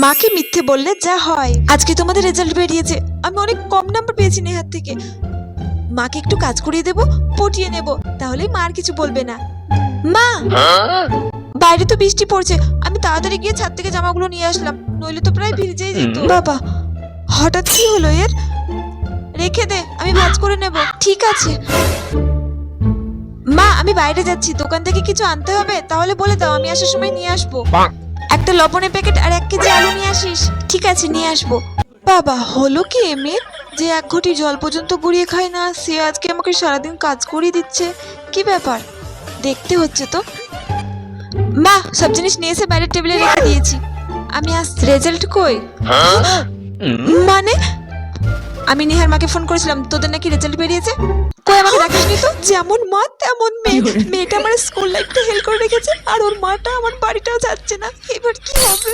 মাকে মিথ্যে বললে যা হয়। আজকে তোমাদের রেজাল্ট বেরিয়েছে, আমি অনেক কম নাম্বার পেয়েছি নেহার থেকে। মাকে একটু কাজ করিয়ে দেবো, পটিয়ে নেব, তাহলেই মা আর কিছু বলবে না। মা, বাইরে তো বৃষ্টি পড়ছে, আমি তাড়াতাড়ি গিয়ে ছাদ থেকে জামাগুলো নিয়ে আসলাম, নইলে তো প্রায় ভিজেই যেত। বাবা, হঠাৎ কি হলো এর? রেখে দে, আমি ভাঁজ করে নেব। ঠিক আছে মা, আমি বাইরে যাচ্ছি, দোকান থেকে কিছু আনতে হবে, তাহলে বলে দাও, আমি আসার সময় নিয়ে আসবো। একটা লবণের প্যাকেট আর 1 কেজি আলু নিয়ে আসিস। ঠিক আছে, নিয়ে আসবো। বাবা, হলো কি এমের যে 1 ঘটি জল পর্যন্ত গড়িয়ে খায় না, সে আজকে আমাকে সারাদিন কাজ করিয়ে দিচ্ছে। কি ব্যাপার, দেখতে হচ্ছে তো। মা, সব জিনিস নিয়ে এসে বাইরের টেবিলে রেখে দিয়েছি, আমি আসছি। রেজাল্ট কই? মানে আমি নেহার মাকে ফোন করেছিলাম, তোদের নাকি রেজাল্ট বেরিয়েছে। কই, আমাকে দেখাসনি তো? যেমন মা তেমন মেয়ে। মেয়েটা আমার স্কুল লাইফটা হেল করে রেখেছে, আর ওর মাটা আমার বাড়িটাও যাচ্ছে না। এবার কি হবে?